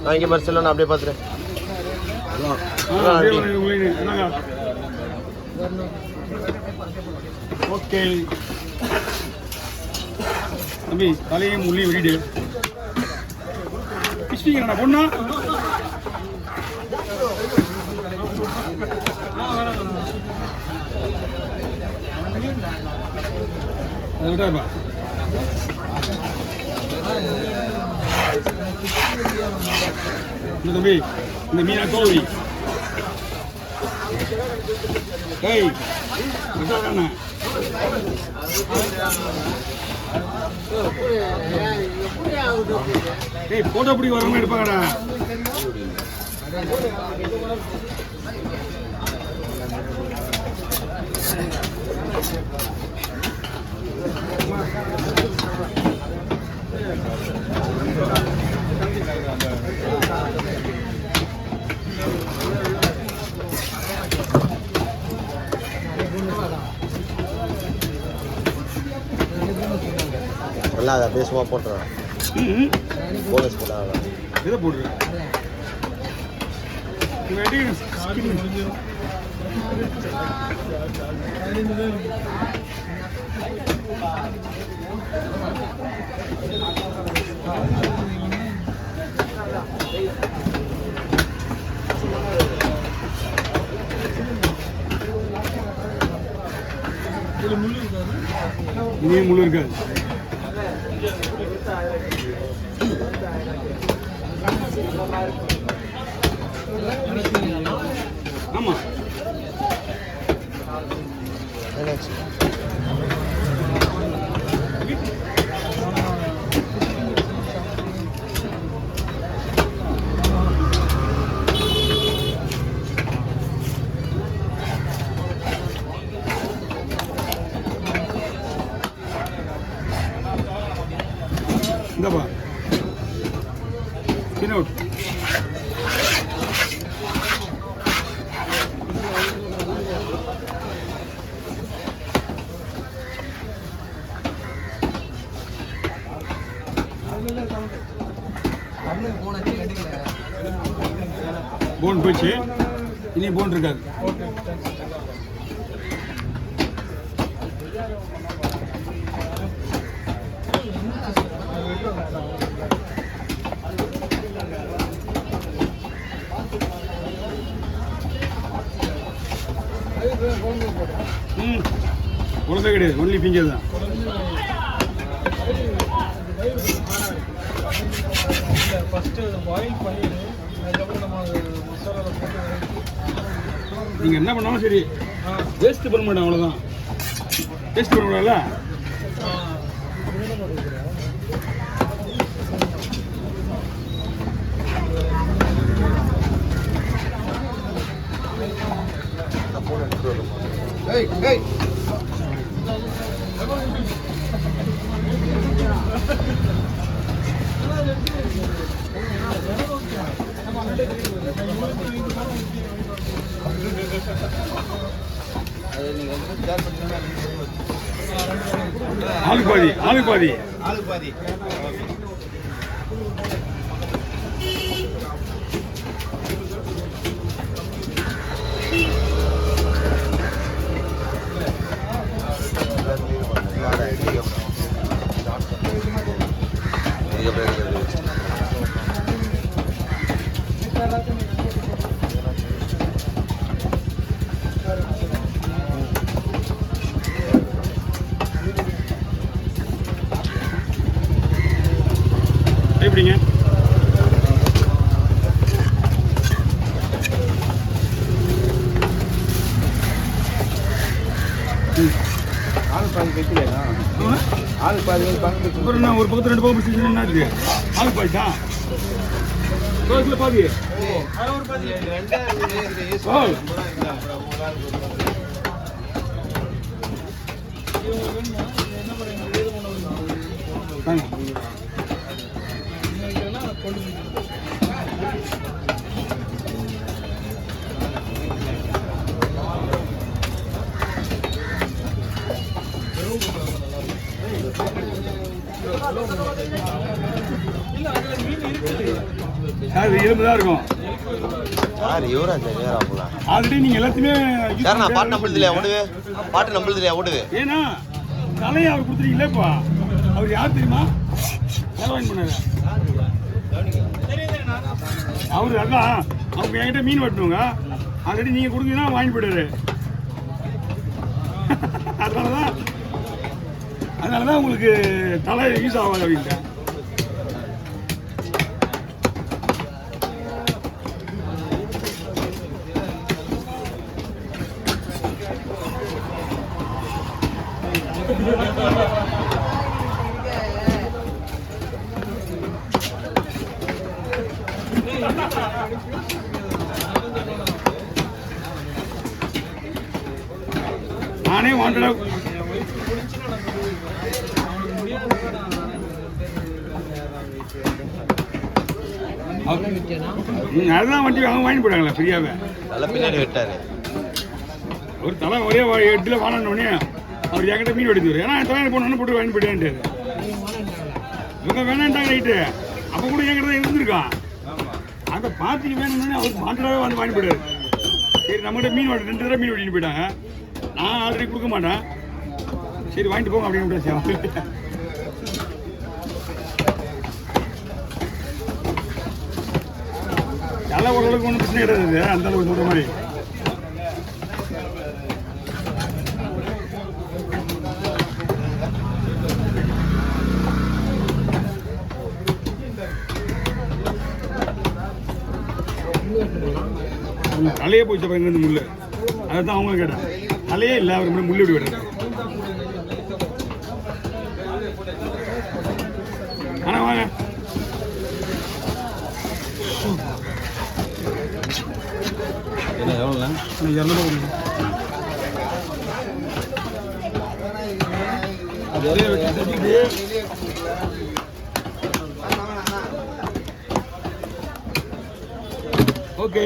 நான் இங்கே மாதிரி செல்ல நான் அப்படியே பார்த்துறேன். ஓகே தம்பி தலையும் முள்ளி விடிடு பிஸ்டிங்கண்ணா பொண்ணா அதை விட்டாப்பா இந்த தம்பி இந்த மீனா தோல்வி ஏய் விட்டாதானே ஏய் போட்டோ பிடி வரணும் எடுப்பாங்கடா நல்லா அதை அப்படியே சும்மா போட்டுறேன். போனஸ் போட்டாங்க இதை போட்டுருவேன். இனியும் முள்ளு இருக்காது. ஆமா இந்தப்பா ஸ்கின் அவுட் போன் போச்சு இனி போன் இருக்காது. குழந்தை கிடையாது, ஒன்லி பிஞ்சர் தான். நீங்கள் என்ன பண்ணாலும் சரி வேஸ்ட் பண்ண மாட்டேன், அவ்வளோதான். வேஸ்ட் பண்ண முடியல. ஆளு பாதி ஆளு பாதி ஆளு பாதி. எப்படிங்க ஆளு பாதி வைக்கலையா? ஆளு பாதி நான் ஒரு பக்கத்து ரெண்டு பக்கம் என்ன இருக்கு? ஆளு பாதி தான் பாதி சார் எலும்பு தான் இருக்கும் சார் இவரா சார் நேரா போல ஆல்ரெடி நீங்க எல்லாத்தையுமே சார் நான் பாட்டு நம்புறது இல்லையா ஓடுவே பாட்டு நம்புறது இல்லையா ஓடுவே ஏன்னா தலையை அவர் கொடுத்துருக்கீங்களேப்பா அவர் யார் தெரியுமா செலவாயின் பண்ணாரு அவரு அதான் அவங்க என்கிட்ட மீன் வெட்டணுங்க ஆல்ரெடி நீங்க கொடுத்தீங்கன்னா வாங்கி போயிடுறாரு அதனாலதான் உங்களுக்கு தலை யூஸ் ஆகாது அப்படின்ட்டு நானே வாண்டடா அதுதான் வண்டி அவங்க வாங்கி போயிட்டாங்களா ஃப்ரீயாவே நல்ல பின்னாடி விட்டாரு ஒரு தலை ஒரே 8 வாங்கினோடனே அவர் என்கிட்ட மீன் வெடிச்சு ஏன்னா தலை போனோன்னு போட்டு வாங்கி போயிட்டான்ட்டு இவங்க வேணான்ட்டாங்க ரைட்டு அப்போ கூட என்கிட்ட தான் இருந்திருக்கான் அந்த பார்ட்டிக்கு வேணும்னு அவருக்கு வாண்டடாவே வந்து வாங்கி போயிட்டாரு சரி நம்மகிட்ட மீன் 2 தடவை மீன் வெட்டிட்டு போயிட்டாங்க நான் ஆல்ரெடி கொடுக்க மாட்டேன் சரி வாங்கிட்டு போங்க அப்படின்னு விட்டாச்சு எல்லாம் ஓரளவுக்கு ஒன்றும் பிரச்சனை கிடையாது அந்த அளவுக்கு சொல்கிற மாதிரி தலையே போச்சு அப்போ இங்கேருந்து முள்ளு அதை தான் அவங்களும் கேட்டேன் தலையே இல்லை அவர் முள்ளு விட்டு விடுறாரு ஆனால் வாங்க என்ன எவ்வளோண்ணா 200 அது ஒரே வச்சு ஓகே